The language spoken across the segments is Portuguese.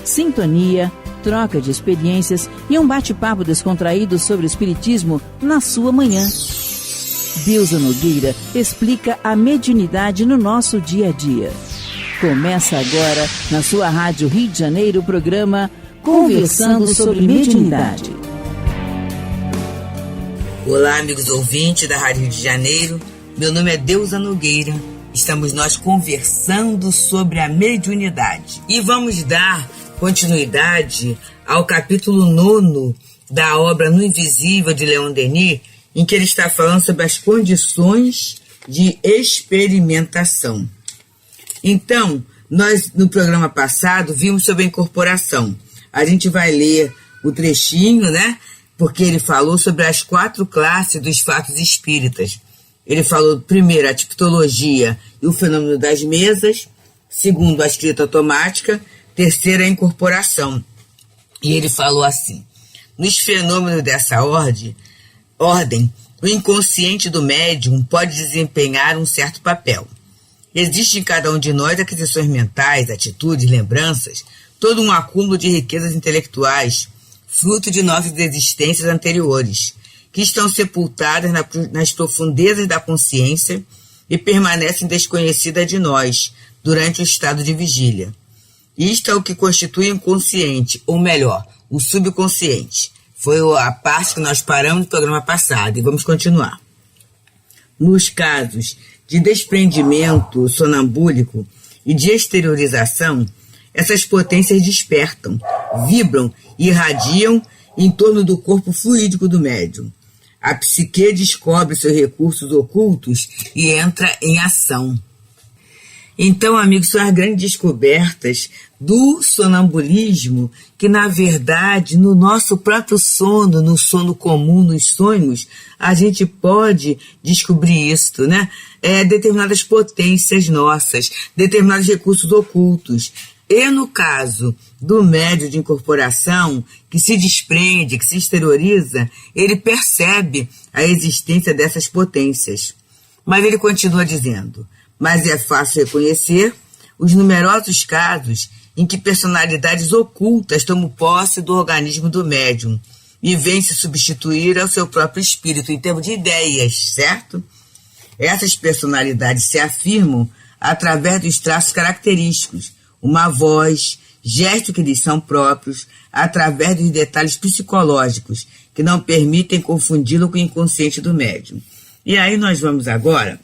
sintonia, troca de experiências e um bate-papo descontraído sobre o espiritismo na sua manhã. Deusa Nogueira explica a mediunidade no nosso dia a dia. Começa agora, na sua Rádio Rio de Janeiro, o programa Conversando sobre Mediunidade. Olá, amigos ouvintes da Rádio Rio de Janeiro. Meu nome é Deusa Nogueira. Estamos nós conversando sobre a mediunidade. E vamos dar continuidade ao capítulo 9 da obra No Invisível, de Leon Denis, em que ele está falando sobre as condições de experimentação. Então, nós no programa passado vimos sobre a incorporação. A gente vai ler o trechinho, né? Porque ele falou sobre as 4 classes dos fatos espíritas. Ele falou primeiro a tipologia e o fenômeno das mesas, segundo a escrita automática, terceiro a incorporação. E ele falou assim: nos fenômenos dessa ordem, o inconsciente do médium pode desempenhar um certo papel. Existe em cada um de nós aquisições mentais, atitudes, lembranças, todo um acúmulo de riquezas intelectuais, fruto de nossas existências anteriores, que estão sepultadas nas profundezas da consciência e permanecem desconhecidas de nós durante o estado de vigília. Isto é o que constitui o inconsciente, ou melhor, o subconsciente. Foi a parte que nós paramos no programa passado e vamos continuar. Nos casos de desprendimento sonambúlico e de exteriorização, essas potências despertam, vibram e irradiam em torno do corpo fluídico do médium. A psique descobre seus recursos ocultos e entra em ação. Então, amigos, são as grandes descobertas do sonambulismo que, na verdade, no nosso próprio sono, no sono comum, nos sonhos, a gente pode descobrir isso, né? Determinadas potências nossas, determinados recursos ocultos. E no caso do médium de incorporação, que se desprende, que se exterioriza, ele percebe a existência dessas potências. Mas ele continua dizendo: mas é fácil reconhecer os numerosos casos em que personalidades ocultas tomam posse do organismo do médium e vêm se substituir ao seu próprio espírito em termos de ideias, certo? Essas personalidades se afirmam através dos traços característicos, uma voz, gestos que lhes são próprios, através dos detalhes psicológicos que não permitem confundi-lo com o inconsciente do médium. E aí nós vamos agora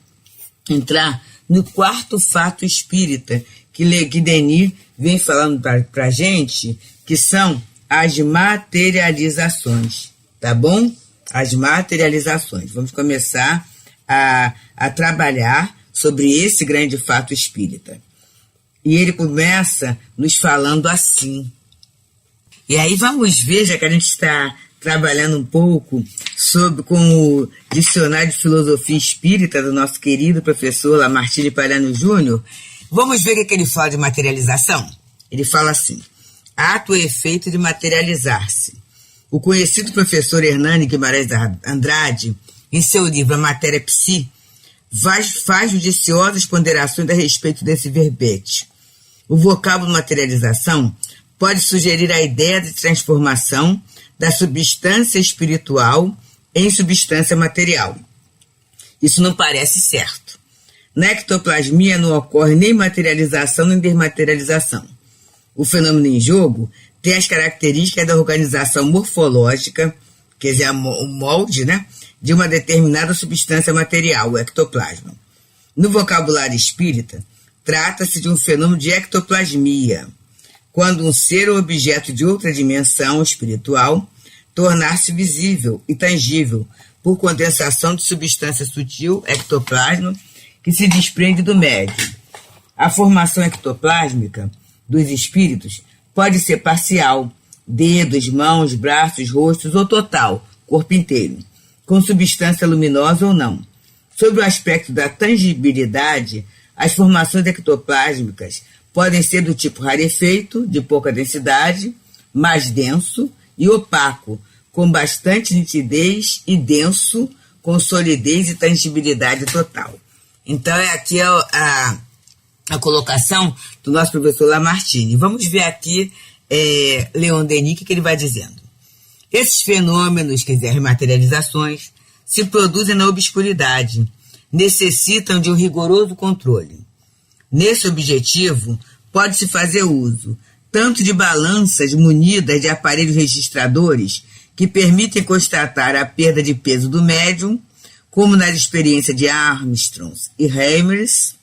entrar no 4º fato espírita que Denis vem falando para a gente, que são as materializações, tá bom? As materializações. Vamos começar a trabalhar sobre esse grande fato espírita. E ele começa nos falando assim. E aí vamos ver, já que a gente está trabalhando um pouco com o Dicionário de Filosofia Espírita do nosso querido professor Lamartine Palhano Júnior, vamos ver o que ele fala de materialização. Ele fala assim: ato e efeito de materializar-se. O conhecido professor Hernani Guimarães Andrade, em seu livro A Matéria Psi, faz judiciosas ponderações a respeito desse verbete. O vocábulo materialização pode sugerir a ideia de transformação da substância espiritual em substância material. Isso não parece certo. Na ectoplasmia não ocorre nem materialização nem desmaterialização. O fenômeno em jogo tem as características da organização morfológica, quer dizer, o molde, né, de uma determinada substância material, o ectoplasma. No vocabulário espírita, trata-se de um fenômeno de ectoplasmia, quando um ser ou objeto de outra dimensão espiritual tornar-se visível e tangível por condensação de substância sutil, ectoplasma, que se desprende do médium. A formação ectoplásmica dos espíritos pode ser parcial, dedos, mãos, braços, rostos, ou total, corpo inteiro, com substância luminosa ou não. Sob o aspecto da tangibilidade, as formações ectoplásmicas podem ser do tipo rarefeito, de pouca densidade, mais denso e opaco, com bastante nitidez, e denso, com solidez e tangibilidade total. Então, aqui a colocação do nosso professor Lamartine. Vamos ver aqui Leon Denis, que ele vai dizendo. Esses fenômenos, quer dizer, as materializações, se produzem na obscuridade, necessitam de um rigoroso controle. Nesse objetivo, pode-se fazer uso tanto de balanças munidas de aparelhos registradores que permitem constatar a perda de peso do médium, como nas experiências de Armstrong e Reimers,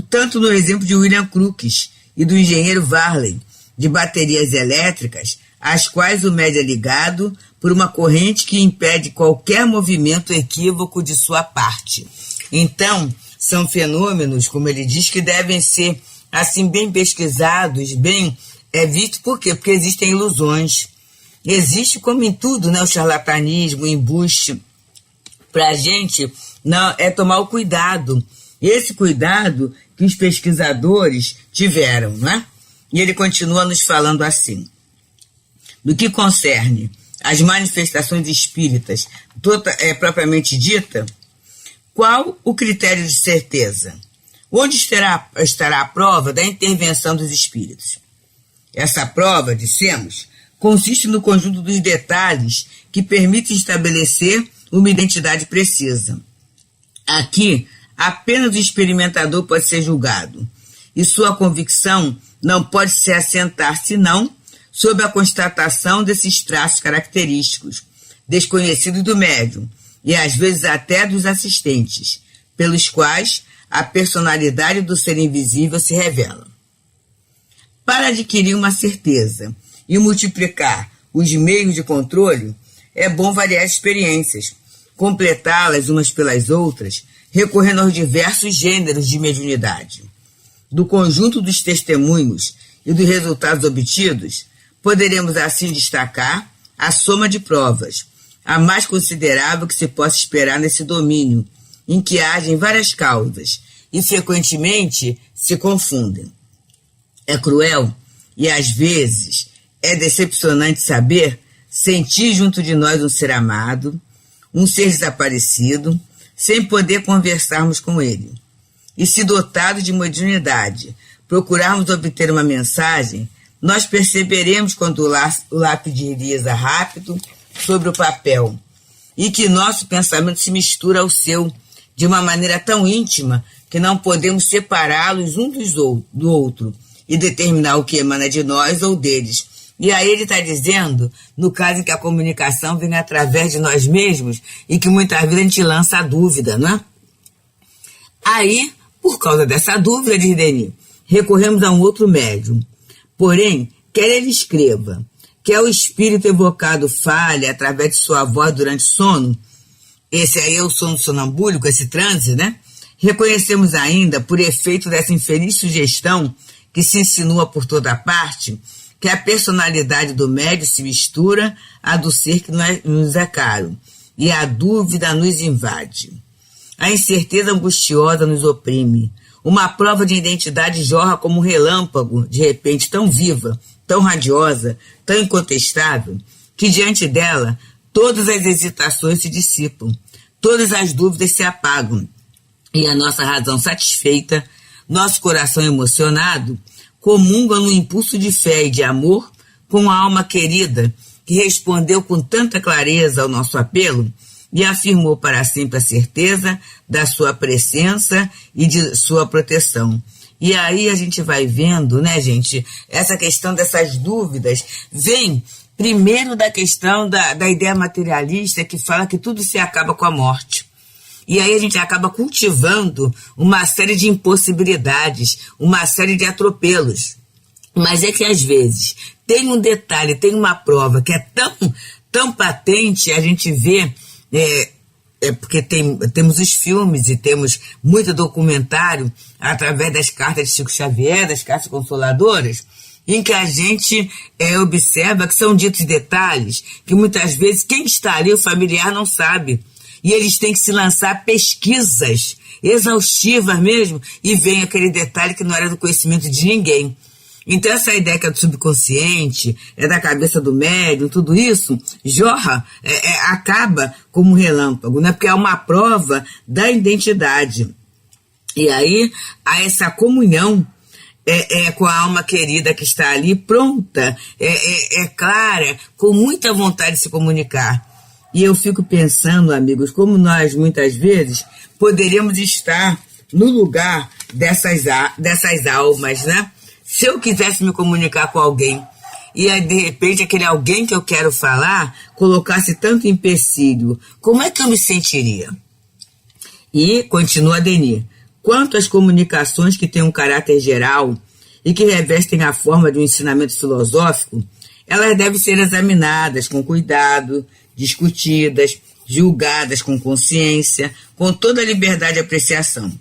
tanto no exemplo de William Crookes e do engenheiro Varley, de baterias elétricas, às quais o médium é ligado por uma corrente que impede qualquer movimento equívoco de sua parte. Então, são fenômenos, como ele diz, que devem ser assim bem pesquisados, bem vistos. Por quê? Porque existem ilusões. Existe, como em tudo, né, o charlatanismo, o embuste. Para a gente não, tomar o cuidado. Esse cuidado que os pesquisadores tiveram, né? E ele continua nos falando assim. No que concerne às manifestações espíritas propriamente dita, qual o critério de certeza? Onde estará a prova da intervenção dos espíritos? Essa prova, dissemos, consiste no conjunto dos detalhes que permitem estabelecer uma identidade precisa. Aqui, apenas o experimentador pode ser julgado, e sua convicção não pode se assentar senão sob a constatação desses traços característicos, desconhecidos do médium, e às vezes até dos assistentes, pelos quais a personalidade do ser invisível se revela. Para adquirir uma certeza e multiplicar os meios de controle, é bom variar as experiências, completá-las umas pelas outras, recorrendo aos diversos gêneros de mediunidade. Do conjunto dos testemunhos e dos resultados obtidos, poderemos assim destacar a soma de provas, a mais considerável que se possa esperar nesse domínio, em que agem várias causas e frequentemente se confundem. É cruel e às vezes é decepcionante saber sentir junto de nós um ser amado, um ser desaparecido, sem poder conversarmos com ele. E se dotado de mediunidade procurarmos obter uma mensagem, nós perceberemos quando o lápis desliza rápido sobre o papel e que nosso pensamento se mistura ao seu de uma maneira tão íntima que não podemos separá-los um do outro e determinar o que emana de nós ou deles. E aí ele está dizendo, no caso em que a comunicação vem através de nós mesmos e que muitas vezes a gente lança a dúvida, não é? Aí, por causa dessa dúvida, diz Denis, recorremos a um outro médium. Porém, quer ele escreva, quer o espírito evocado fale através de sua voz durante o sono, esse aí é o sono sonambúlico, esse transe, né? Reconhecemos ainda, por efeito dessa infeliz sugestão que se insinua por toda parte, que a personalidade do médium se mistura à do ser que nos é caro, e a dúvida nos invade. A incerteza angustiosa nos oprime. Uma prova de identidade jorra como um relâmpago, de repente tão viva, tão radiosa, tão incontestável, que diante dela todas as hesitações se dissipam, todas as dúvidas se apagam, e a nossa razão satisfeita, nosso coração emocionado, comunga no impulso de fé e de amor com a alma querida, que respondeu com tanta clareza ao nosso apelo e afirmou para sempre a certeza da sua presença e de sua proteção. E aí a gente vai vendo, né, gente, essa questão dessas dúvidas vem primeiro da questão da ideia materialista que fala que tudo se acaba com a morte. E aí a gente acaba cultivando uma série de impossibilidades, uma série de atropelos. Mas é que às vezes tem um detalhe, tem uma prova que é tão patente, a gente vê, porque temos os filmes e temos muito documentário através das cartas de Chico Xavier, das cartas consoladoras, em que a gente observa que são ditos detalhes que muitas vezes quem está ali, o familiar, não sabe. E eles têm que se lançar pesquisas exaustivas mesmo, e vem aquele detalhe que não era do conhecimento de ninguém. Então essa ideia que é do subconsciente, é da cabeça do médium, tudo isso jorra, acaba como um relâmpago, né? Porque é uma prova da identidade. E aí há essa comunhão com a alma querida que está ali, pronta, clara, com muita vontade de se comunicar. E eu fico pensando, amigos, como nós muitas vezes poderíamos estar no lugar dessas almas, né? Se eu quisesse me comunicar com alguém e aí, de repente, aquele alguém que eu quero falar colocasse tanto empecilho, como é que eu me sentiria? E, continua Denis, quanto às comunicações que têm um caráter geral e que revestem a forma de um ensinamento filosófico, elas devem ser examinadas com cuidado, discutidas, julgadas com consciência, com toda a liberdade de apreciação.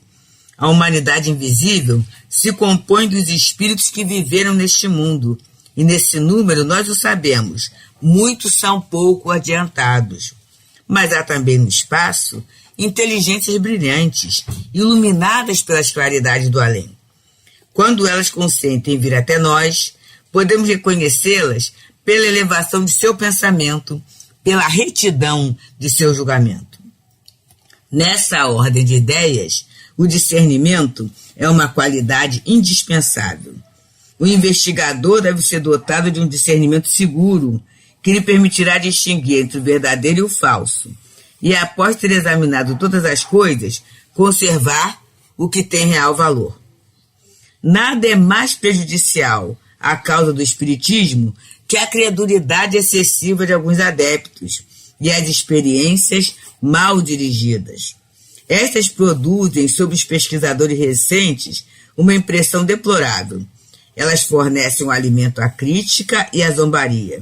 A humanidade invisível se compõe dos espíritos que viveram neste mundo, e nesse número nós o sabemos, muitos são pouco adiantados. Mas há também no espaço inteligências brilhantes, iluminadas pelas claridades do além. Quando elas consentem vir até nós, podemos reconhecê-las pela elevação de seu pensamento, pela retidão de seu julgamento. Nessa ordem de ideias, o discernimento é uma qualidade indispensável. O investigador deve ser dotado de um discernimento seguro, que lhe permitirá distinguir entre o verdadeiro e o falso, e após ter examinado todas as coisas, conservar o que tem real valor. Nada é mais prejudicial à causa do espiritismo que a credulidade excessiva de alguns adeptos e as experiências mal dirigidas. Estas produzem sobre os pesquisadores recentes uma impressão deplorável. Elas fornecem um alimento à crítica e à zombaria.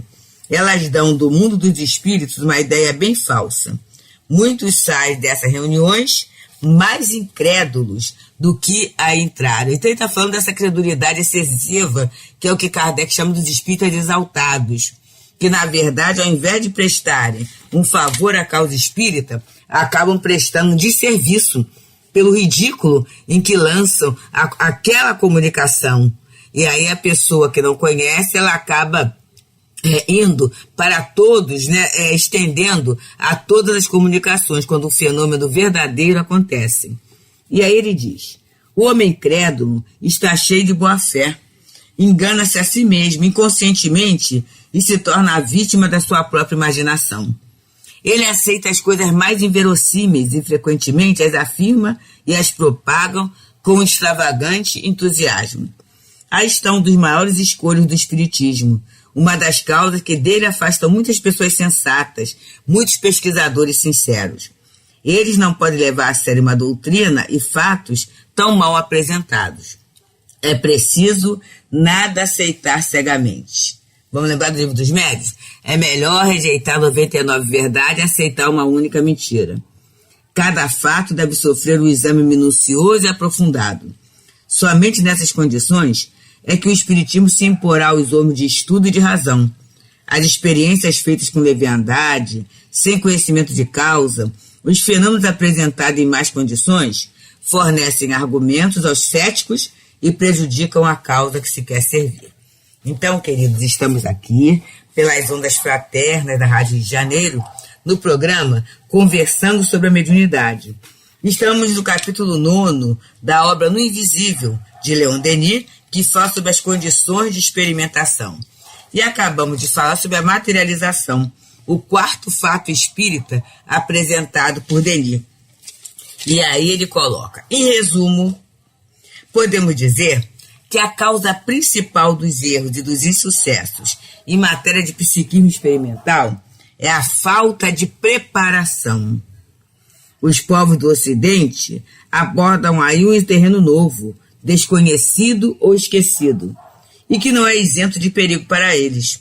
Elas dão do mundo dos espíritos uma ideia bem falsa. Muitos saem dessas reuniões mais incrédulos do que a entraram. Então ele está falando dessa credulidade excessiva, que é o que Kardec chama dos espíritas exaltados, que na verdade, ao invés de prestarem um favor à causa espírita, acabam prestando um desserviço pelo ridículo em que lançam aquela comunicação. E aí a pessoa que não conhece, ela acaba indo para todos, né, estendendo a todas as comunicações, quando o fenômeno verdadeiro acontece. E aí ele diz, o homem crédulo está cheio de boa-fé, engana-se a si mesmo, inconscientemente, e se torna a vítima da sua própria imaginação. Ele aceita as coisas mais inverossímeis e frequentemente as afirma e as propagam com extravagante entusiasmo. Aí está um dos maiores escolhos do espiritismo, uma das causas que dele afastam muitas pessoas sensatas, muitos pesquisadores sinceros. Eles não podem levar a sério uma doutrina e fatos tão mal apresentados. É preciso nada aceitar cegamente. Vamos lembrar do livro dos médios? É melhor rejeitar 99 verdades e aceitar uma única mentira. Cada fato deve sofrer um exame minucioso e aprofundado. Somente nessas condições é que o espiritismo se imporá aos homens de estudo e de razão. As experiências feitas com leviandade, sem conhecimento de causa, os fenômenos apresentados em más condições, fornecem argumentos aos céticos e prejudicam a causa que se quer servir. Então, queridos, estamos aqui, pelas ondas fraternas da Rádio Rio de Janeiro, no programa Conversando sobre a Mediunidade. Estamos no capítulo 9 da obra No Invisível, de Leon Denis, que fala sobre as condições de experimentação. E acabamos de falar sobre a materialização, o quarto fato espírita apresentado por Denis. E aí ele coloca, em resumo, podemos dizer que a causa principal dos erros e dos insucessos em matéria de psiquismo experimental é a falta de preparação. Os povos do Ocidente abordam aí um terreno novo, desconhecido ou esquecido, e que não é isento de perigo para eles.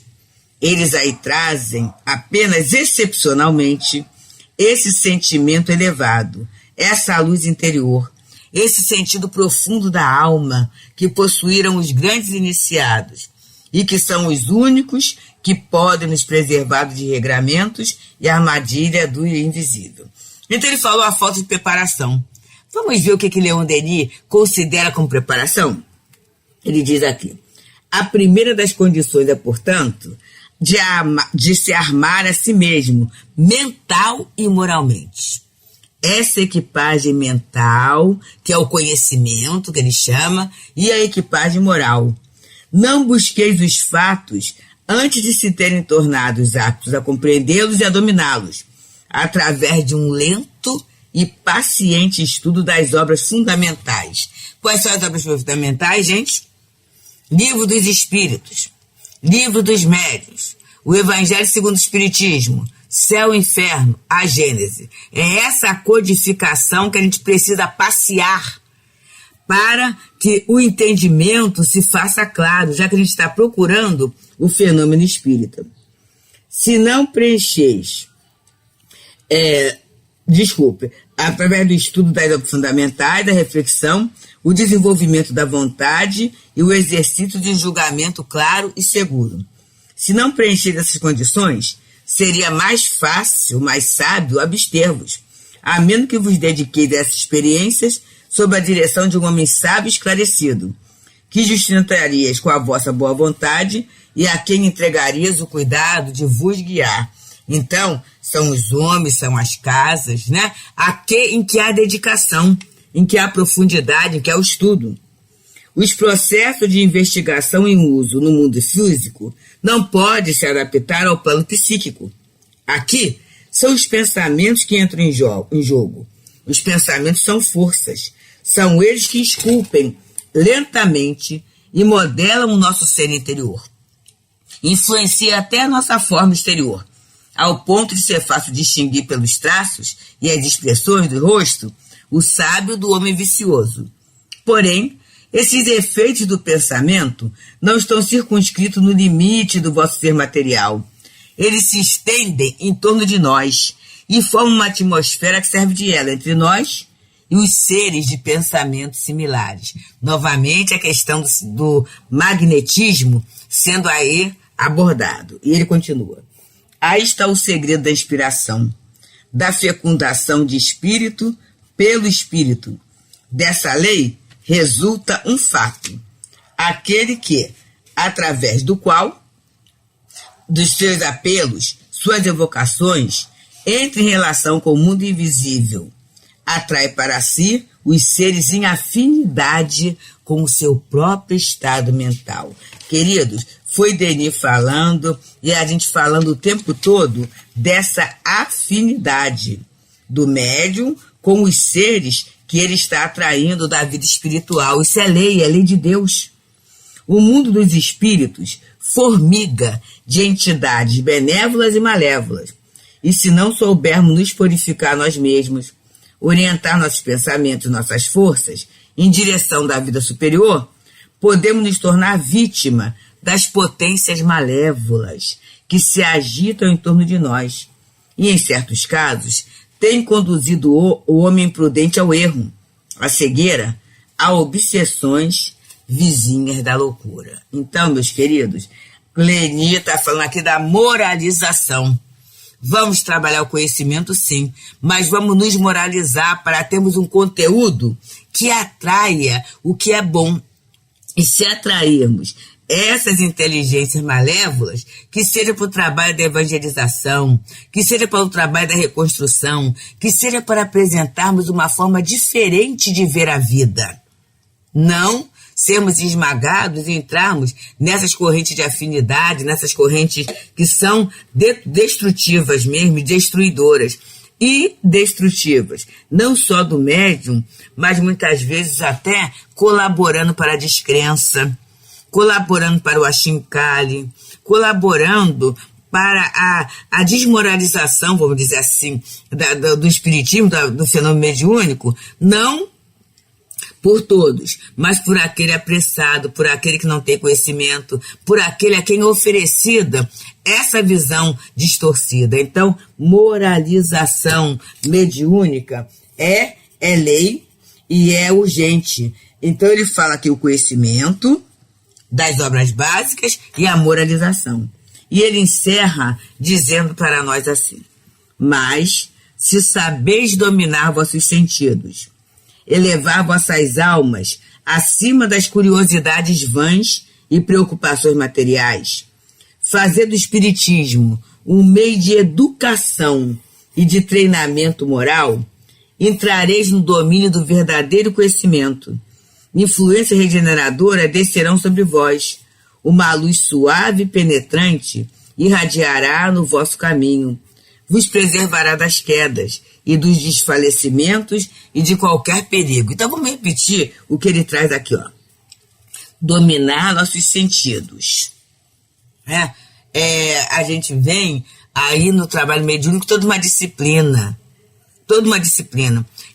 Eles aí trazem, apenas excepcionalmente, esse sentimento elevado, essa luz interior, esse sentido profundo da alma que possuíram os grandes iniciados e que são os únicos que podem nos preservar de regramentos e armadilha do invisível. Então ele falou a falta de preparação. Vamos ver o que Leon Denis considera como preparação? Ele diz aqui, a primeira das condições é, portanto, de se armar a si mesmo, mental e moralmente. essa equipagem mental, que é o conhecimento, que ele chama, e a equipagem moral. Não busqueis os fatos antes de se terem tornado aptos a compreendê-los e a dominá-los, através de um lento e paciente estudo das obras fundamentais. Quais são as obras fundamentais, gente? Livro dos Espíritos, Livro dos Médiuns, o Evangelho segundo o Espiritismo, Céu e Inferno, a Gênese. É essa codificação que a gente precisa passear para que o entendimento se faça claro, já que a gente está procurando o fenômeno espírita. Se não preencheis, através do estudo das obras fundamentais, da reflexão, o desenvolvimento da vontade e o exercício de um julgamento claro e seguro. Se não preencheis essas condições, seria mais fácil, mais sábio abster-vos, a menos que vos dediqueis a essas experiências sob a direção de um homem sábio e esclarecido, que sustentarias com a vossa boa vontade e a quem entregarias o cuidado de vos guiar. Então, são os homens, são as casas, né? Em que há dedicação, em que há profundidade, em que há o estudo. Os processos de investigação em uso no mundo físico não podem se adaptar ao plano psíquico. Aqui são os pensamentos que entram em jogo. Os pensamentos são forças. São eles que esculpem lentamente e modelam o nosso ser interior. Influencia até a nossa forma exterior, ao ponto de ser fácil distinguir pelos traços e as expressões do rosto o sábio do homem vicioso. Porém, esses efeitos do pensamento não estão circunscritos no limite do vosso ser material. Eles se estendem em torno de nós e formam uma atmosfera que serve de ela entre nós e os seres de pensamentos similares. Novamente, a questão do magnetismo sendo aí abordado. E ele continua. Aí está o segredo da inspiração, da fecundação de espírito pelo espírito. Dessa lei resulta um fato, aquele que, através do qual, dos seus apelos, suas evocações, entra em relação com o mundo invisível, atrai para si os seres em afinidade com o seu próprio estado mental. Queridos, foi Denis falando e a gente falando o tempo todo dessa afinidade do médium com os seres que ele está atraindo da vida espiritual. Isso é lei de Deus. O mundo dos espíritos formiga de entidades benévolas e malévolas. E se não soubermos nos purificar nós mesmos, orientar nossos pensamentos e nossas forças em direção da vida superior, podemos nos tornar vítima das potências malévolas que se agitam em torno de nós. E, em certos casos, tem conduzido o homem prudente ao erro, à cegueira, a obsessões vizinhas da loucura. Então, meus queridos, Leni está falando aqui da moralização. Vamos trabalhar o conhecimento, sim, mas vamos nos moralizar para termos um conteúdo que atraia o que é bom. E se atrairmos essas inteligências malévolas, que seja para o trabalho da evangelização, que seja para o trabalho da reconstrução, que seja para apresentarmos uma forma diferente de ver a vida. Não sermos esmagados e entrarmos nessas correntes de afinidade, nessas correntes que são destrutivas mesmo, destruidoras e destrutivas, não só do médium, mas muitas vezes até colaborando para a descrença, colaborando para o achincalhe, colaborando para a desmoralização, vamos dizer assim, do espiritismo, do fenômeno mediúnico, não por todos, mas por aquele apressado, por aquele que não tem conhecimento, por aquele a quem é oferecida essa visão distorcida. Então, moralização mediúnica é lei e é urgente. Então, ele fala aqui o conhecimento das obras básicas e a moralização. E ele encerra dizendo para nós assim: mas, se sabeis dominar vossos sentidos, elevar vossas almas acima das curiosidades vãs e preocupações materiais, fazer do espiritismo um meio de educação e de treinamento moral, entrareis no domínio do verdadeiro conhecimento. Influência regeneradora descerão sobre vós. Uma luz suave e penetrante irradiará no vosso caminho. Vos preservará das quedas e dos desfalecimentos e de qualquer perigo. Então vamos repetir o que ele traz aqui, ó. Dominar nossos sentidos. A gente vem aí no trabalho mediúnico toda uma disciplina.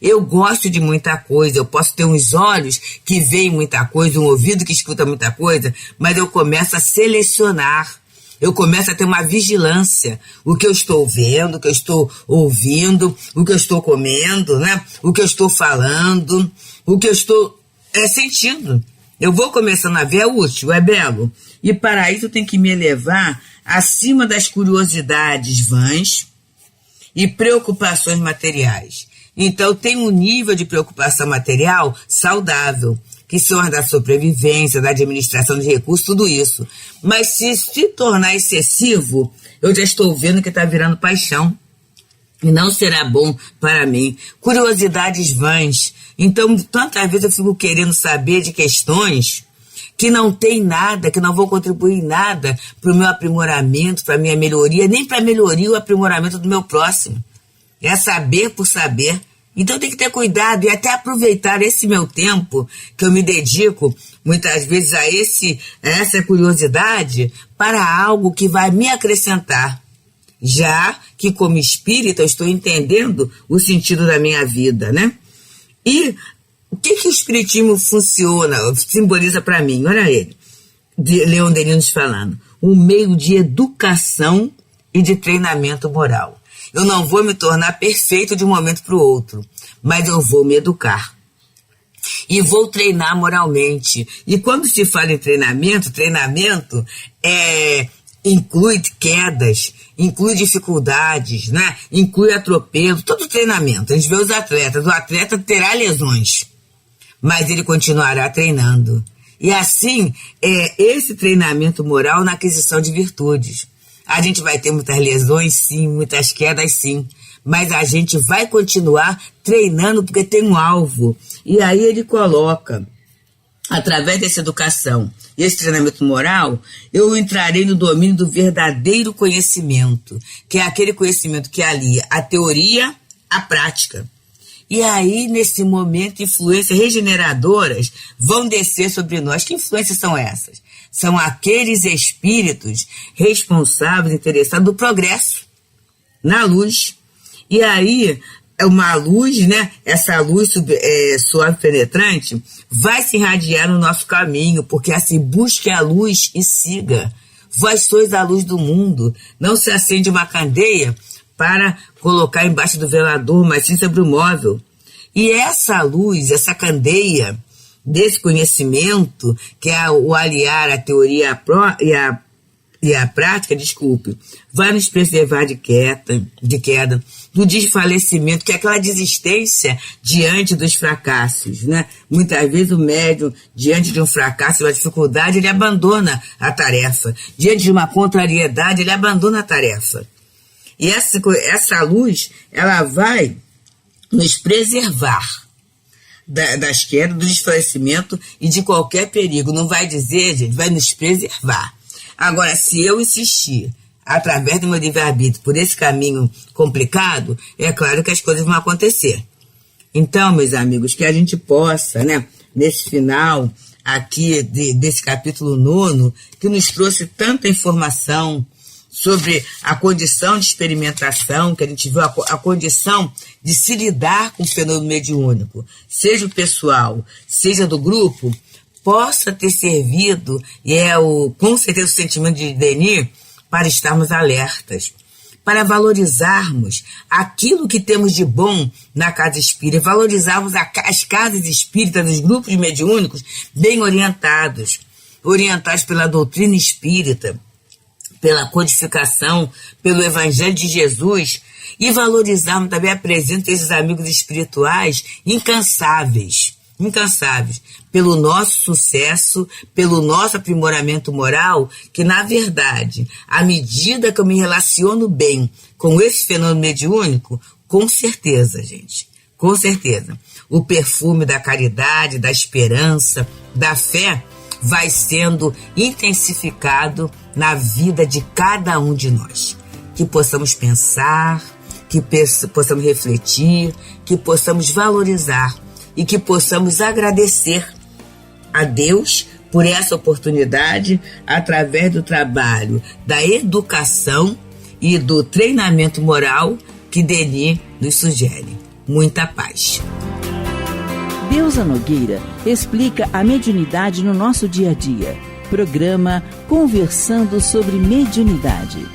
Eu gosto de muita coisa, eu posso ter uns olhos que veem muita coisa, um ouvido que escuta muita coisa, mas eu começo a selecionar. Eu começo a ter uma vigilância. O que eu estou vendo, o que eu estou ouvindo, o que eu estou comendo, né? O que eu estou falando, o que eu estou sentindo. Eu vou começando a ver, é útil, é belo. E para isso eu tenho que me elevar acima das curiosidades vãs e preocupações materiais. Então tem um nível de preocupação material saudável, que são as da sobrevivência, da administração de recursos, tudo isso. Mas se tornar excessivo, eu já estou vendo que está virando paixão. E não será bom para mim. Curiosidades vãs. Então, tantas vezes eu fico querendo saber de questões que não tem nada, que não vão contribuir em nada para o meu aprimoramento, para a minha melhoria, nem para a melhoria ou aprimoramento do meu próximo. É saber por saber. Então tem que ter cuidado e até aproveitar esse meu tempo que eu me dedico muitas vezes a essa curiosidade para algo que vai me acrescentar, já que como espírita eu estou entendendo o sentido da minha vida, né? E o que o espiritismo simboliza para mim? Olha ele, Leon Denis falando, um meio de educação e de treinamento moral. Eu não vou me tornar perfeito de um momento para o outro, mas eu vou me educar. E vou treinar moralmente. E quando se fala em treinamento inclui quedas, inclui dificuldades, né? Inclui atropelo, todo treinamento. A gente vê os atletas, o atleta terá lesões, mas ele continuará treinando. E assim, esse treinamento moral na aquisição de virtudes. A gente vai ter muitas lesões, sim, muitas quedas, sim, mas a gente vai continuar treinando porque tem um alvo. E aí ele coloca, através dessa educação e esse treinamento moral, eu entrarei no domínio do verdadeiro conhecimento, que é aquele conhecimento que alia a teoria à prática. E aí, nesse momento, influências regeneradoras vão descer sobre nós. Que influências são essas? São aqueles espíritos responsáveis, interessados do progresso, na luz. E aí, uma luz, né? Essa luz suave penetrante vai se irradiar no nosso caminho, porque assim, busque a luz e siga. Vós sois a luz do mundo. Não se acende uma candeia para colocar embaixo do velador, mas sim sobre o móvel. E essa luz, essa candeia desse conhecimento, que é o aliar a teoria e a prática, vai nos preservar de queda, do desfalecimento, que é aquela desistência diante dos fracassos, né? Muitas vezes o médium, diante de um fracasso, uma dificuldade, ele abandona a tarefa. Diante de uma contrariedade, ele abandona a tarefa. E essa luz, ela vai nos preservar das quedas, do desfalecimento e de qualquer perigo. Não vai dizer, gente, vai nos preservar. Agora, se eu insistir, através do meu livre-arbítrio, por esse caminho complicado, é claro que as coisas vão acontecer. Então, meus amigos, que a gente possa, né, nesse final aqui desse capítulo 9, que nos trouxe tanta informação sobre a condição de experimentação, que a gente viu, a condição de se lidar com o fenômeno mediúnico, seja o pessoal, seja do grupo, possa ter servido, e com certeza o sentimento de Denis, para estarmos alertas, para valorizarmos aquilo que temos de bom na casa espírita, valorizarmos as casas espíritas, os grupos mediúnicos bem orientados pela doutrina espírita, pela codificação, pelo Evangelho de Jesus, e valorizarmos também a presença desses amigos espirituais incansáveis, pelo nosso sucesso, pelo nosso aprimoramento moral, que na verdade, à medida que eu me relaciono bem com esse fenômeno mediúnico, com certeza, gente, Com certeza. O perfume da caridade, da esperança, da fé vai sendo intensificado na vida de cada um de nós. Que possamos pensar, que possamos refletir, que possamos valorizar e que possamos agradecer a Deus por essa oportunidade através do trabalho da educação e do treinamento moral que Denis nos sugere. Muita paz. Deusa Nogueira explica a mediunidade no nosso dia a dia. Programa Conversando sobre Mediunidade.